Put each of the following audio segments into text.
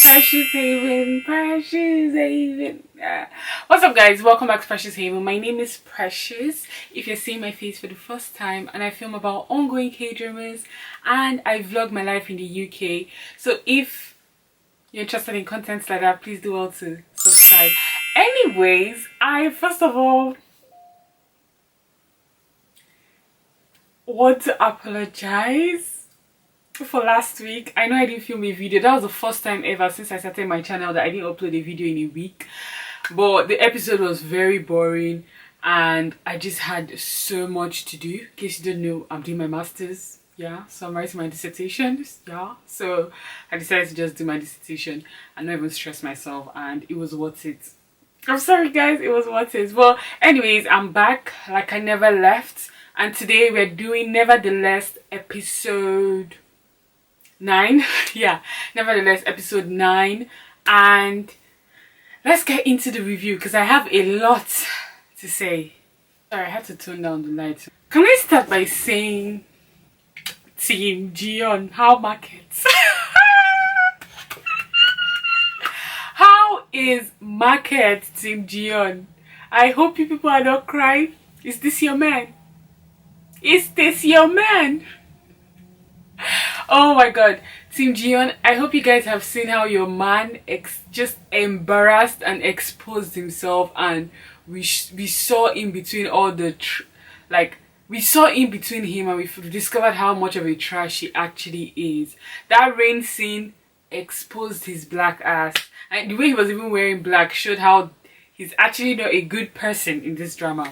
Precious Haven, Precious Haven. What's up, guys? Welcome back to Precious Haven. My name is Precious. If you're seeing my face for the first time, and I film about ongoing K-dramas and I vlog my life in the UK. So if you're interested in content like that, please do well to subscribe. Anyways, I first of all want to apologize for last week. I know I didn't film a video. That was the first time ever since I started my channel that I didn't upload a video in a week, but the episode was very boring and I just had so much to do. In case you don't know, I'm doing my masters, yeah, so I'm writing my dissertation, yeah, so I decided to just do my dissertation and not even stress myself, and it was worth it. I'm sorry guys, it was worth it. Well, anyways, I'm back like I never left, and today we're doing Nevertheless episode 9. Yeah, Nevertheless episode 9, and let's get into the review because I have a lot to say. Sorry, I had to tone down the lights. Can I start by saying Team Jiyeon, how markets? How is market, Team Jiyeon? I hope you people are not crying. Is this your man? Is this your man? Oh my god, Team Jiyeon, I hope you guys have seen how your man just embarrassed and exposed himself, and we saw in between all the we saw in between him, and we discovered how much of a trash he actually is. That rain scene exposed his black ass, and the way he was even wearing black showed how he's actually not a good person in this drama.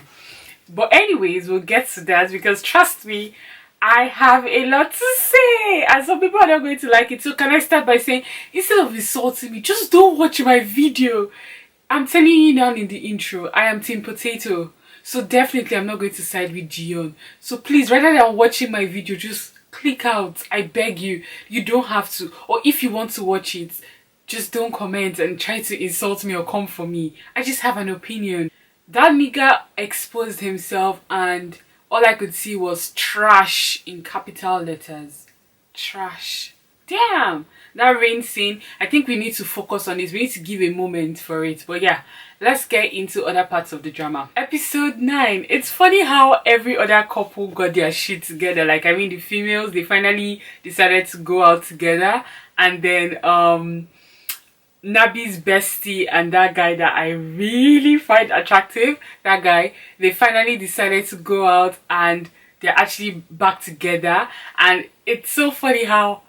But anyways, we'll get to that because trust me, I have a lot to say and some people are not going to like it. So can I start by saying, instead of insulting me, just don't watch my video. I'm telling you now in the intro, I am Team Potato. So definitely I'm not going to side with Jiyeon. So please, rather than watching my video, just click out. I beg you. You don't have to. Or if you want to watch it, just don't comment and try to insult me or come for me. I just have an opinion. That nigga exposed himself and all I could see was trash in capital letters. Trash. Damn. That rain scene, I think we need to focus on this. We need to give a moment for it. But yeah, let's get into other parts of the drama. Episode 9. It's funny how every other couple got their shit together. Like, I mean, the females, they finally decided to go out together. And then, Nabi's bestie and that guy that I really find attractive, that guy, they finally decided to go out and they're actually back together. And it's so funny how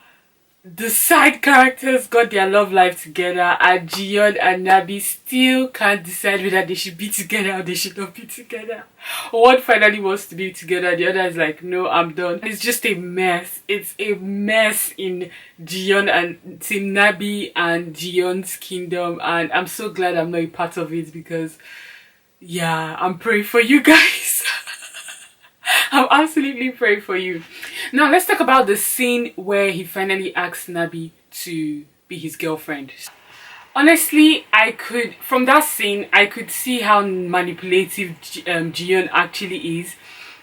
the side characters got their love life together and Jiyeon and Nabi still can't decide whether they should be together or they should not be together. One finally wants to be together, the other is like, no, I'm done. It's just a mess. It's a mess in Jiyeon and Team Nabi and Jiyeon's kingdom, and I'm so glad I'm not a part of it because, yeah, I'm praying for you guys. I'm absolutely praying for you. Now let's talk about the scene where he finally asked Nabi to be his girlfriend. Honestly, from that scene, I could see how manipulative Jiyeon actually is,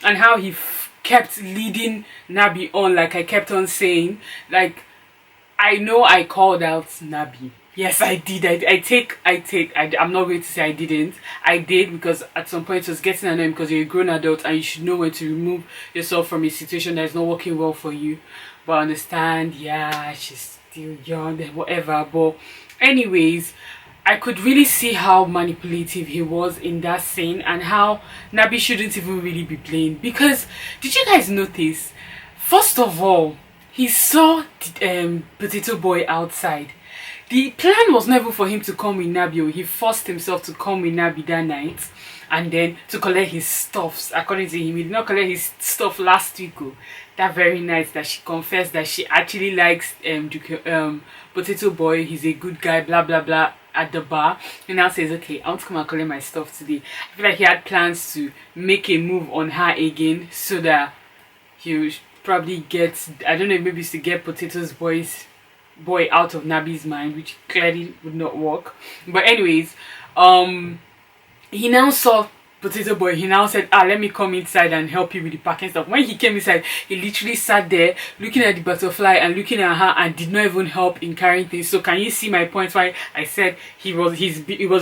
and how he kept leading Nabi on, like I kept on saying. Like, I know I called out Nabi. Yes, I did. I'm not going to say I didn't. I did, because at some point it was getting annoying because you're a grown adult and you should know when to remove yourself from a situation that is not working well for you. But I understand, yeah, she's still young and whatever. But anyways, I could really see how manipulative he was in that scene and how Nabi shouldn't even really be playing. Because, did you guys notice? First of all, he saw Potato Boy outside. The plan was never for him to come with Nabi. He forced himself to come with Nabi that night and then to collect his stuffs. According to him, he did not collect his stuff last week. That very night that she confessed that she actually likes Potato Boy. He's a good guy, blah blah blah, at the bar. He now says, okay, I want to come and collect my stuff today. I feel like he had plans to make a move on her again so that he would probably get, I don't know, maybe it's to get Potato Boy out of Nabi's mind, which clearly would not work. But anyways, he now saw Potato Boy, he now said, let me come inside and help you with the packing stuff. When he came inside, he literally sat there looking at the butterfly and looking at her and did not even help in carrying things. So can you see my point why I said he was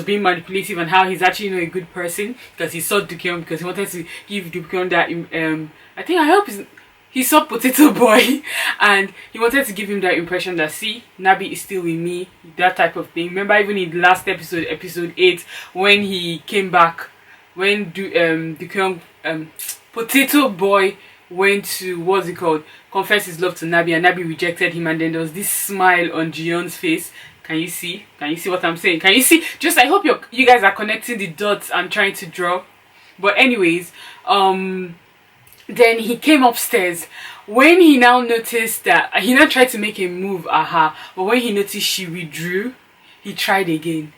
being manipulative, and how he's actually not a good person? Because he saw Dukeon, because he wanted to give Dukeon that I hope he saw Potato Boy and he wanted to give him that impression that, see, Nabi is still with me, that type of thing. Remember even in the last episode, episode 8, when he came back, when Potato Boy went to, what's it called, confess his love to Nabi, and Nabi rejected him, and then there was this smile on Jion's face. Can you see what I'm saying? Can you see? Just, I hope you guys are connecting the dots I'm trying to draw. But anyways, then he came upstairs. When he now noticed that, he now tried to make a move at her, but when he noticed she withdrew, he tried again.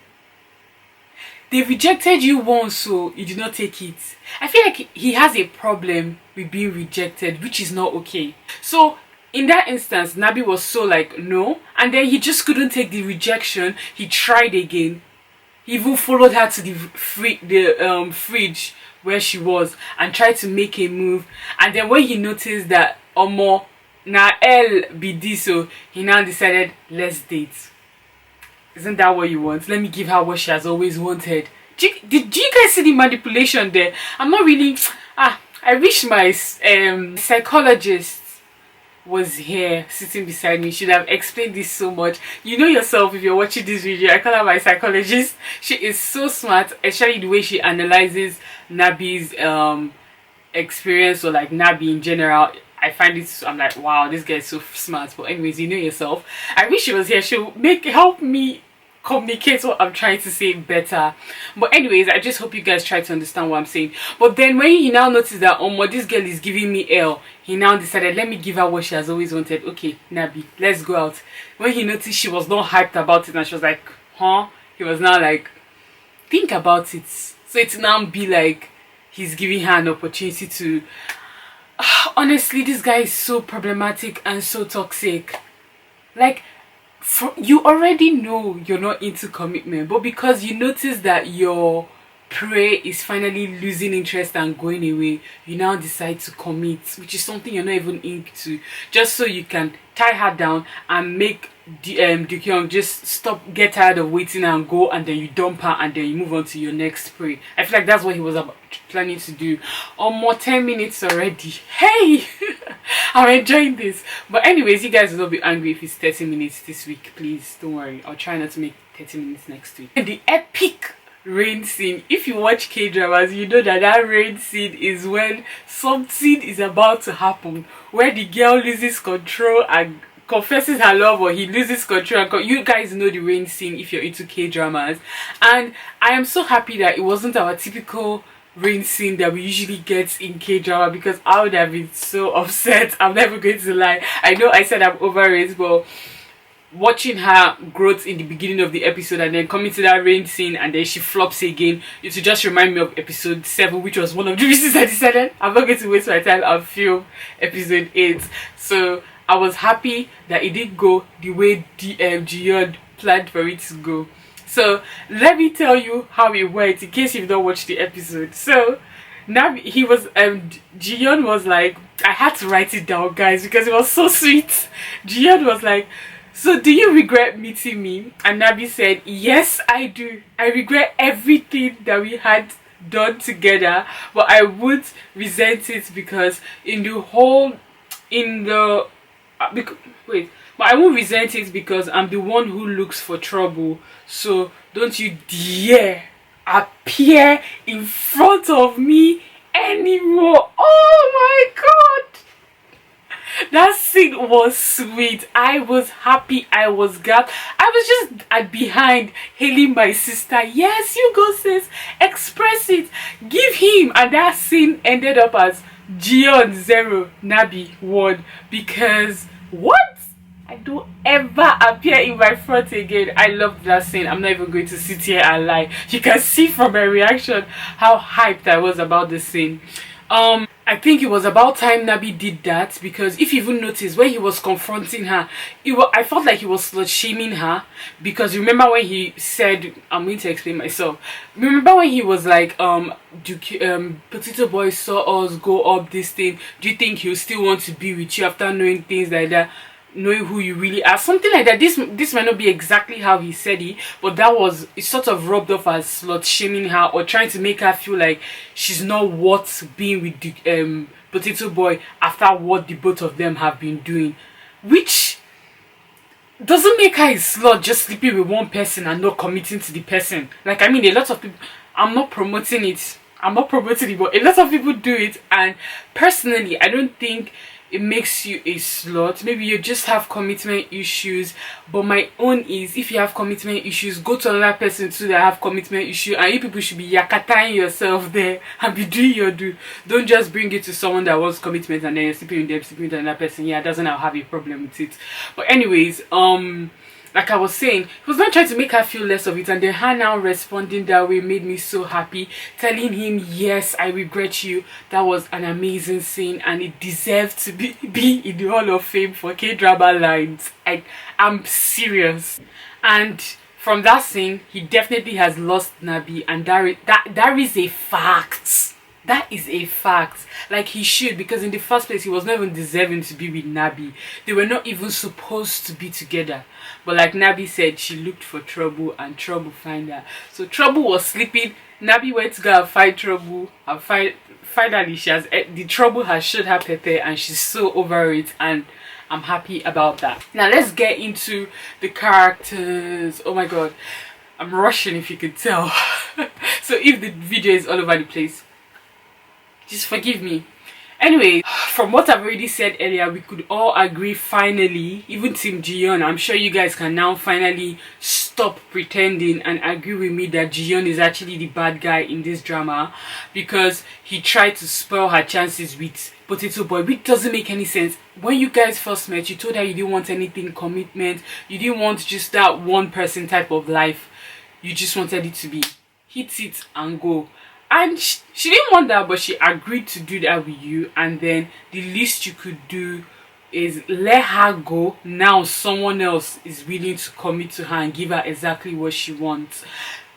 They rejected you once, so you did not take it. I feel like he has a problem with being rejected, which is not okay. So in that instance, Nabi was so like, no, and then he just couldn't take the rejection. He tried again. He even followed her to the fridge where she was and tried to make a move. And then when he noticed that Omo na El be this, so he now decided, let's date. Isn't that what you want? Let me give her what she has always wanted. Did you guys see the manipulation there? I'm not really... I wish my psychologist was here sitting beside me. Should have explained this so much. You know yourself, if you're watching this video, I call her my psychologist. She is so smart, especially the way she analyzes Nabi's experience, or like Nabi in general. I find it, I'm like, wow, this guy is so smart. But anyways, you know yourself. I wish she was here. She'll help me communicate what I'm trying to say better. But anyways, I just hope you guys try to understand what I'm saying. But then when he now noticed that, oh, this girl is giving me L, he now decided, let me give her what she has always wanted. Okay, Nabi, let's go out. When he noticed she was not hyped about it and she was like, huh? He was now like, think about it. So it's now be like he's giving her an opportunity to... Honestly, this guy is so problematic and so toxic. Like, you already know you're not into commitment, but because you notice that your prey is finally losing interest and going away, you now decide to commit, which is something you're not even into, just so you can tie her down and make Dukeon just get tired of waiting and go, and then you dump her and then you move on to your next prey. I feel like that's what he was planning to do. More 10 minutes already. Hey, I'm enjoying this. But anyways, you guys will not be angry if it's 30 minutes this week. Please don't worry, I'll try not to make 30 minutes next week. And the epic rain scene, if you watch K-dramas, you know that rain scene is when something is about to happen, where the girl loses control and confesses her love, or he loses control. And you guys know the rain scene if you're into K-dramas. And I am so happy that it wasn't our typical rain scene that we usually get in K-drama, because I would have been so upset. I'm never going to lie. I know I said I'm over it, but watching her growth in the beginning of the episode and then coming to that rain scene and then she flops again, it would just remind me of episode 7, which was one of the reasons I decided I'm not going to waste my time and film episode 8. So I was happy that it did go the way Jiyeon planned for it to go. So let me tell you how it went in case you've not watched the episode. So now Jiyeon was like, I had to write it down, guys, because it was so sweet. Jiyeon was like, so do you regret meeting me? And Nabi said, yes, I do. I regret everything that we had done together, but I would resent it because but I won't resent it because I'm the one who looks for trouble. So don't you dare appear in front of me anymore. Oh my god, that scene was sweet. I was happy, I was glad. I was just at behind hailing my sister. Yes, you go sis, express it, give him. And that scene ended up as Jiyeon 0, Nabi 1, because what? I don't ever appear in my front again. I loved that scene. I'm not even going to sit here and lie. You can see from my reaction how hyped I was about the scene. I think it was about time Nabi did that, because if you even notice when he was confronting her, I felt like he was slut shaming her, because remember when he said, I'm going to explain myself. Remember when he was like, Potato Boy saw us go up this thing. Do you think he'll still want to be with you after knowing things like that? Knowing who you really are, something like that. This might not be exactly how he said it, but that was, it sort of rubbed off as slut shaming her, or trying to make her feel like she's not worth being with the Potato Boy after what the both of them have been doing, which doesn't make her a slut just sleeping with one person and not committing to the person. Like, I mean, a lot of people, I'm not promoting it, but a lot of people do it, and personally I don't think it makes you a slut. Maybe you just have commitment issues, but my own is, if you have commitment issues, go to another person too that have commitment issue, and you people should be yakataing yourself there and be doing your do. Don't just bring it to someone that wants commitment and then you're sleeping with them, sleeping with another person. Yeah, doesn't have a problem with it. But anyways, like I was saying, he was not trying to make her feel less of it, and then her now responding that way made me so happy, telling him, yes, I regret you. That was an amazing scene, and it deserved to be in the Hall of Fame for K-drama lines. I'm serious. And from that scene, he definitely has lost Nabi, and that is a fact. That is a fact. Like, he should, because in the first place he was not even deserving to be with Nabi. They were not even supposed to be together. But like Nabi said, she looked for trouble and trouble find her. So trouble was sleeping. Nabi went to go and find trouble, and finally the trouble has showed her pepper, and she's so over it, and I'm happy about that. Now let's get into the characters. Oh my god, I'm rushing if you could tell. So if the video is all over the place, just forgive me. Anyway, from what I've already said earlier, we could all agree finally, even Team Jiyeon, I'm sure you guys can now finally stop pretending and agree with me that Jiyeon is actually the bad guy in this drama, because he tried to spoil her chances with Potato Boy, which doesn't make any sense. When you guys first met, you told her you didn't want anything commitment, you didn't want just that one person type of life, you just wanted it to be hit it and go. And she didn't want that, but she agreed to do that with you, and then the least you could do is let her go. Now someone else is willing to commit to her and give her exactly what she wants.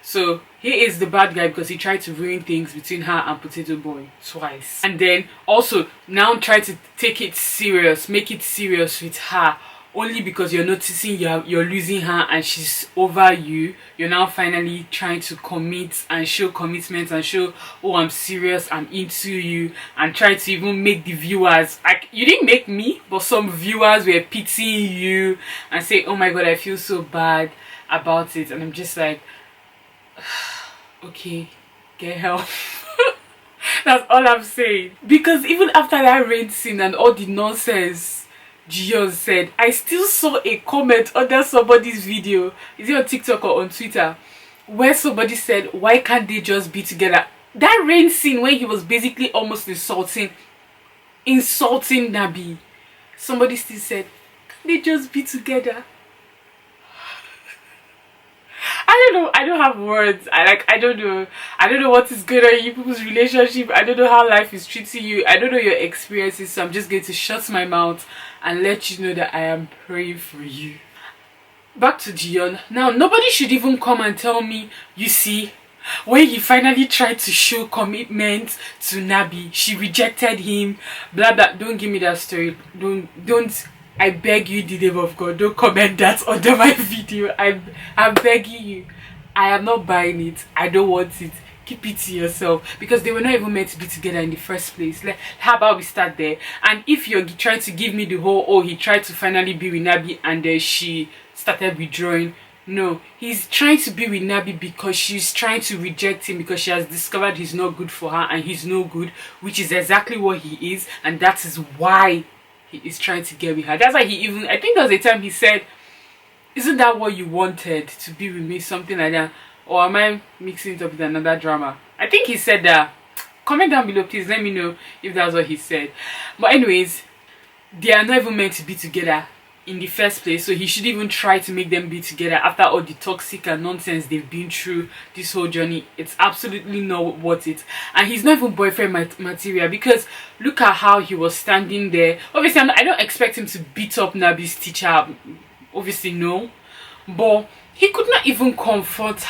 So he is the bad guy because he tried to ruin things between her and Potato Boy twice, and then also now try to take it serious, make it serious with her, only because you're noticing you're losing her and she's over you. You're now finally trying to commit and show commitment and show, oh, I'm serious, I'm into you, and try to even make the viewers, like, you didn't make me, but some viewers were pitying you and say, oh my god, I feel so bad about it. And I'm just like, okay, get help. That's all I'm saying. Because even after that rain scene and all the nonsense Jiyeon said, I still saw a comment under somebody's video, is it on TikTok or on Twitter, where somebody said, why can't they just be together? That rain scene when he was basically almost insulting Nabi, somebody still said, can they just be together? I don't know, I don't have words. I don't know what is going on in you people's relationship. I don't know how life is treating you. I don't know your experiences, so I'm just going to shut my mouth and let you know that I am praying for you. Back to Jiyeon. Now, nobody should even come and tell me, you see, when he finally tried to show commitment to Nabi, she rejected him, blah blah. Don't give me that story. Don't. I beg you, the name of God, don't comment that under my video. I'm begging you. I am not buying it. I don't want it. Keep it to yourself, because they were not even meant to be together in the first place. Like, how about we start there? And if you're trying to give me the whole, oh, he tried to finally be with Nabi and then she started withdrawing. No, he's trying to be with Nabi because she's trying to reject him, because she has discovered he's not good for her and he's no good, which is exactly what he is, and that is why he is trying to get with her. That's why he even, I think there was a time he said, isn't that what you wanted, to be with me, something like that? Or am I mixing it up with another drama? I think he said that. Comment down below, please, let me know if that's what he said. But anyways, they are not even meant to be together in the first place, so he should even try to make them be together after all the toxic and nonsense they've been through this whole journey. It's absolutely not worth it. And he's not even boyfriend material, because look at how he was standing there. Obviously I don't expect him to beat up Nabi's teacher, obviously no, but he could not even comfort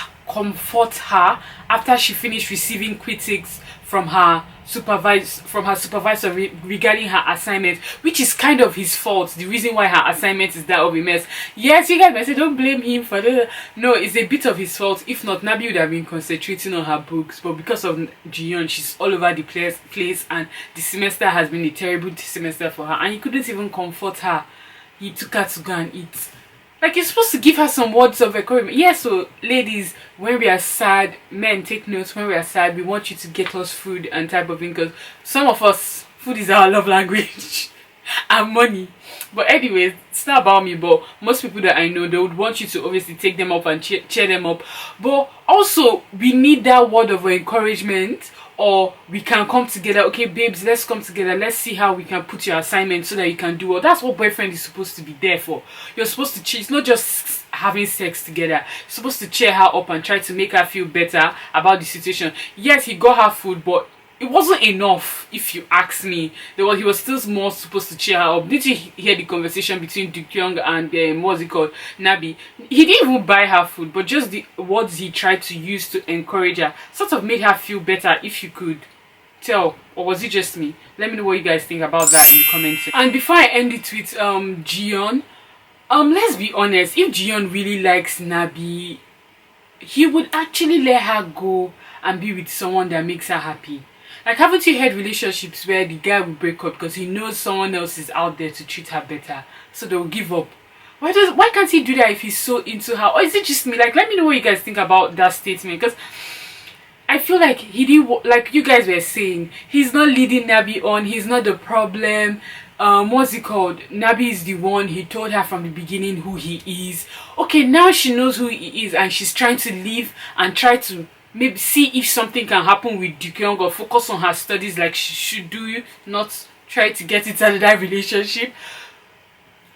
her after she finished receiving critics from her supervisor regarding her assignment, which is kind of his fault. The reason why her assignment is that of a mess. Yes, you guys might say don't blame him for the, no, it's a bit of his fault. If not, Nabi would have been concentrating on her books, but because of Jiyeon, she's all over the place, and the semester has been a terrible semester for her, and he couldn't even comfort her. He took her to go and eat. Like, you're supposed to give her some words of encouragement. Yes, so ladies, when we are sad, men, take notes. When we are sad, we want you to get us food and type of thing, because some of us, food is our love language and money. But anyways, it's not about me, but most people that I know, they would want you to obviously take them up and cheer them up. But also, we need that word of encouragement. Or we can come together. Okay, babes, let's come together. Let's see how we can put your assignment so that you can do well. That's what boyfriend is supposed to be there for. You're supposed to cheer. It's not just having sex together. You're supposed to cheer her up and try to make her feel better about the situation. Yes, he got her food, but it wasn't enough, if you ask me. He was still more supposed to cheer her up. Did you hear the conversation between Dukyung and what's it called, Nabi? He didn't even buy her food, but just the words he tried to use to encourage her sort of made her feel better, if you could tell. Or was it just me? Let me know what you guys think about that in the comments section. And before I end it with Jiyeon, let's be honest, if Jiyeon really likes Nabi, he would actually let her go and be with someone that makes her happy. Like, haven't you had relationships where the guy will break up because he knows someone else is out there to treat her better, so they'll give up? Why can't he do that if he's so into her? Or is it just me? Like, let me know what you guys think about that statement, because I feel like he did, like you guys were saying, he's not leading Nabi on. He's not the problem. What's it called? Nabi is the one. He told her from the beginning who he is. Okay, now she knows who he is, and she's trying to leave and try to maybe see if something can happen with Dukyung, or focus on her studies like she should do, not try to get into that relationship.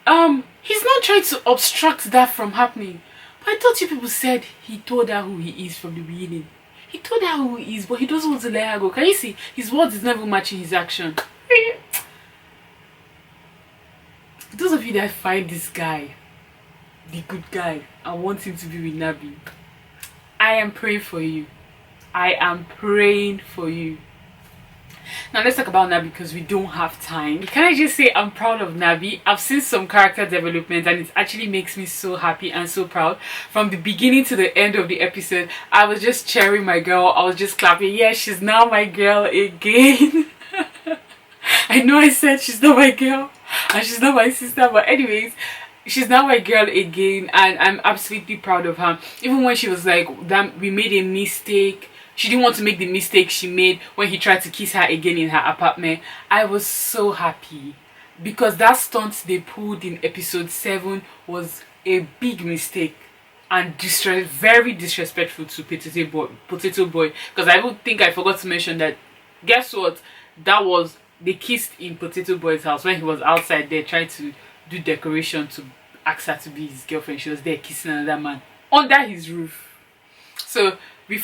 He's not trying to obstruct that from happening. But I thought you people said he told her who he is from the beginning. He told her who he is, but he doesn't want to let her go. Can you see? His words is never matching his action. Those of you that find this guy the good guy and want him to be with Nabi, I am praying for you. I am praying for you. Now let's talk about Nabi, because we don't have time. Can I just say I'm proud of Nabi? I've seen some character development and it actually makes me so happy and so proud. From the beginning to the end of the episode, I was just cheering my girl. I was just clapping. Yeah, she's now my girl again. I know I said she's not my girl and she's not my sister, but anyways, she's now my girl again, and I'm absolutely proud of her. Even when she was like, "Damn, we made a mistake," she didn't want to make the mistake she made when he tried to kiss her again in her apartment. I was so happy, because that stunt they pulled in episode 7 was a big mistake and very disrespectful to Potato Boy. Because I would think I forgot to mention that, guess what, that was, they kissed in Potato Boy's house when he was outside there trying to do decoration to ask her to be his girlfriend. She was there kissing another man under his roof. So we've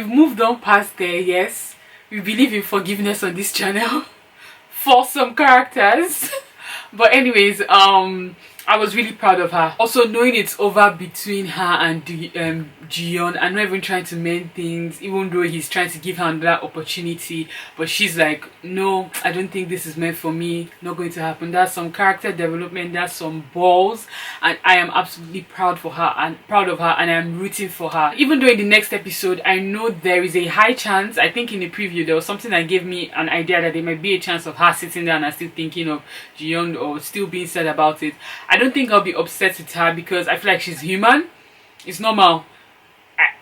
moved on past there. Yes, we believe in forgiveness on this channel for some characters. But anyways, I was really proud of her. Also, knowing it's over between her and Jiyeon, and not even trying to mend things, even though he's trying to give her another opportunity, but she's like, no, I don't think this is meant for me, not going to happen. That's some character development, that's some balls, and I am absolutely proud of her, and I'm rooting for her. Even though in the next episode, I know there is a high chance, I think in the preview there was something that gave me an idea that there might be a chance of her sitting there and still thinking of Jiyeon, or still being sad about it. I don't think I'll be upset with her, because I feel like she's human. It's normal.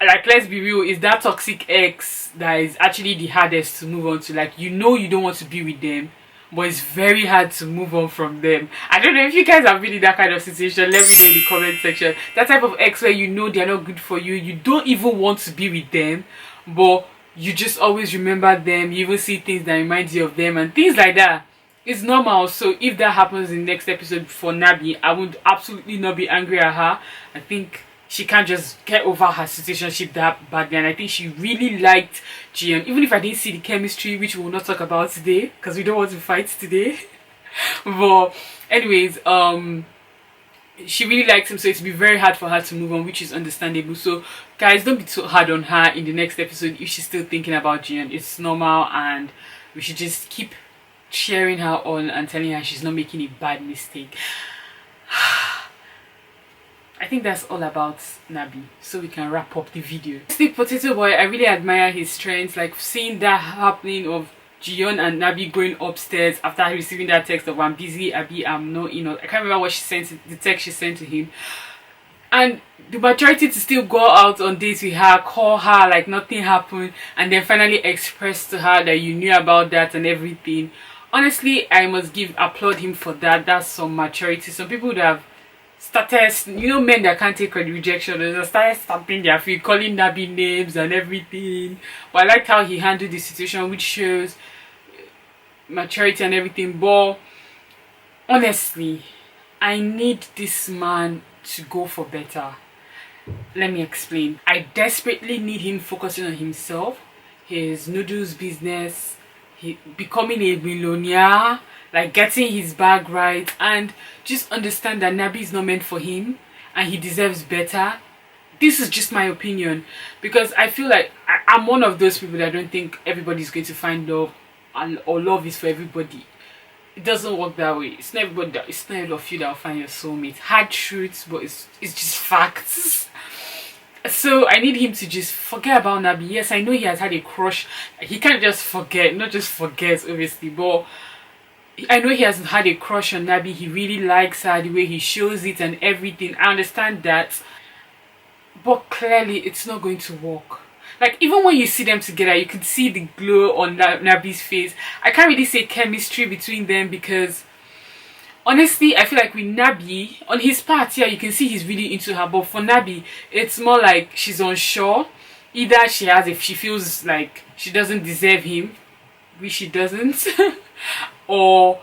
Like, let's be real, it's that toxic ex that is actually the hardest to move on to. Like, you know you don't want to be with them, but it's very hard to move on from them. I don't know if you guys have been in that kind of situation. Let me know in the comment section. That type of ex where you know they're not good for you, you don't even want to be with them, but you just always remember them. You even see things that remind you of them and things like that. it's normal. So if that happens in the next episode for Nabi, I would absolutely not be angry at her. I think she can't just get over her situationship that badly, and I think she really liked Jiyeon, even if I didn't see the chemistry, which we will not talk about today because we don't want to fight today. But anyways, she really likes him, so it'll be very hard for her to move on, which is understandable. So guys, don't be too hard on her in the next episode if she's still thinking about Jiyeon. It's normal, and we should just keep cheering her on and telling her she's not making a bad mistake. I think that's all about Nabi, so we can wrap up the video. Still, Potato Boy, I really admire his strengths, like seeing that happening of Jiyeon and Nabi going upstairs after receiving that text of "I'm busy, Abi, I'm not," you know, I can't remember what she sent, the text she sent to him, and the maturity to still go out on dates with her, call her like nothing happened, and then finally express to her that you knew about that and everything. Honestly, I must applaud him for that. That's some maturity. Some people would have started, you know, men that can't take rejection, they started stamping their feet, calling Nabi names and everything. But I liked how he handled the situation, which shows maturity and everything. But honestly, I need this man to go for better. Let me explain. I desperately need him focusing on himself, his noodles business, becoming a millionaire, like getting his bag right, and just understand that Nabi is not meant for him and he deserves better. This is just my opinion, because I feel like I'm one of those people that don't think everybody's going to find love, or love is for everybody. It doesn't work that way. It's not everybody that, it's not all of you that will find your soulmate. Hard truths, but it's just facts. So I need him to just forget about Nabi. Yes, I know he has had a crush. He can't just forget, not just forget obviously, but I know he has had a crush on Nabi. He really likes her, the way he shows it and everything. I understand that, but clearly it's not going to work. Like, even when you see them together, you can see the glow on Nabi's face. I can't really say chemistry between them, because honestly, I feel like with Nabi, on his part, yeah, you can see he's really into her. But for Nabi, it's more like she's unsure. Either she feels like she doesn't deserve him, which she doesn't, or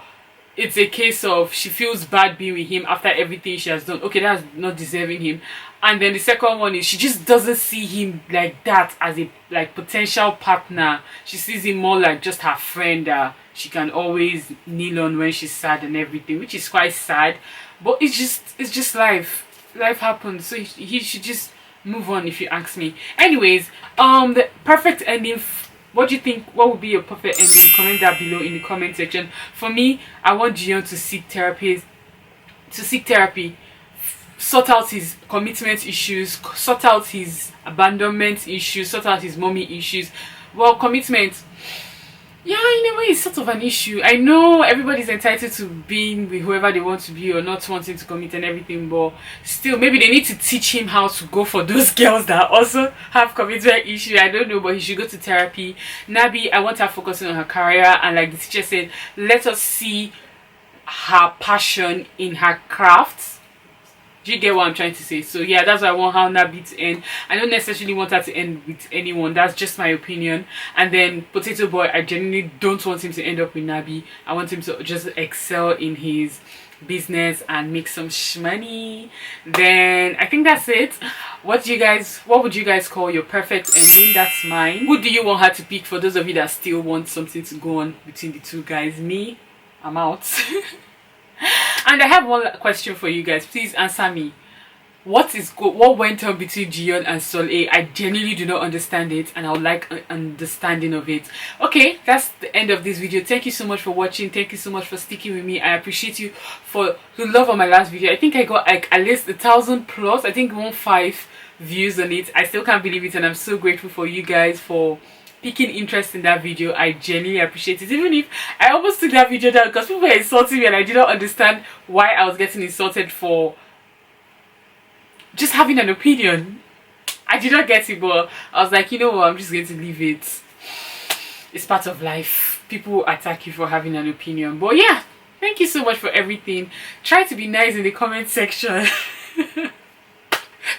it's a case of she feels bad being with him after everything she has done. Okay, that's not deserving him. And then the second one is she just doesn't see him like that, as a potential partner. She sees him more like just her friend that she can always kneel on when she's sad and everything, which is quite sad. But it's just life. Life happens, so he should just move on, if you ask me. Anyways, the perfect ending. What do you think? What would be your perfect ending? Comment that below in the comment section. For me, I want Jiyeon to seek therapy, sort out his commitment issues, sort out his abandonment issues, sort out his mommy issues. Well, commitment, yeah, in a way it's sort of an issue. I know everybody's entitled to being with whoever they want to be, or not wanting to commit and everything, but still, maybe they need to teach him how to go for those girls that also have commitment issue. I don't know, but he should go to therapy. Nabi, I want her focusing on her career, and like the teacher said, let us see her passion in her crafts. Do you get what I'm trying to say? So yeah, that's why I want how Nabi to end. I don't necessarily want her to end with anyone. That's just my opinion. And then Potato Boy, I genuinely don't want him to end up with Nabi. I want him to just excel in his business and make some shmoney. Then I think that's it. What would you guys call your perfect ending? That's mine. Who do you want her to pick, for those of you that still want something to go on between the two guys? Me, I'm out. And I have one question for you guys. Please answer me. What went on between Jiyeon and Sol-A? I genuinely do not understand it, and I would like an understanding of it. Okay, that's the end of this video. Thank you so much for watching. Thank you so much for sticking with me. I appreciate you for the love of my last video. I think I got like at least 1,000 plus. I think 1.5 views on it. I still can't believe it, and I'm so grateful for you guys for picking interest in that video. I genuinely appreciate it, even if I almost took that video down because people were insulting me and I did not understand why I was getting insulted for just having an opinion. I did not get it, but I was like, you know what, I'm just going to leave it. It's part of life. People attack you for having an opinion. But yeah, thank you so much for everything. Try to be nice in the comment section.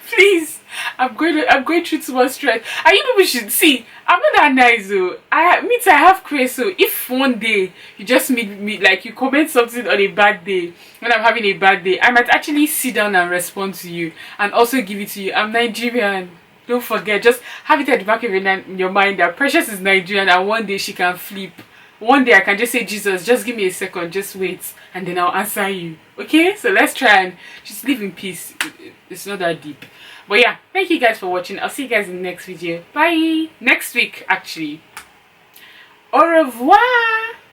Please, I'm going through too much stress. And you people should see, I'm not that nice though. I have crazy. So if one day you just meet me, like you comment something on a bad day, when I'm having a bad day, I might actually sit down and respond to you and also give it to you. I'm Nigerian. Don't forget, just have it at the back of your mind that Precious is Nigerian and one day she can flip. One day I can just say, Jesus, just give me a second, just wait, and then I'll answer you. Okay? So let's try and just live in peace. It's not that deep. But yeah, thank you guys for watching. I'll see you guys in the next video. Bye! Next week, actually. Au revoir!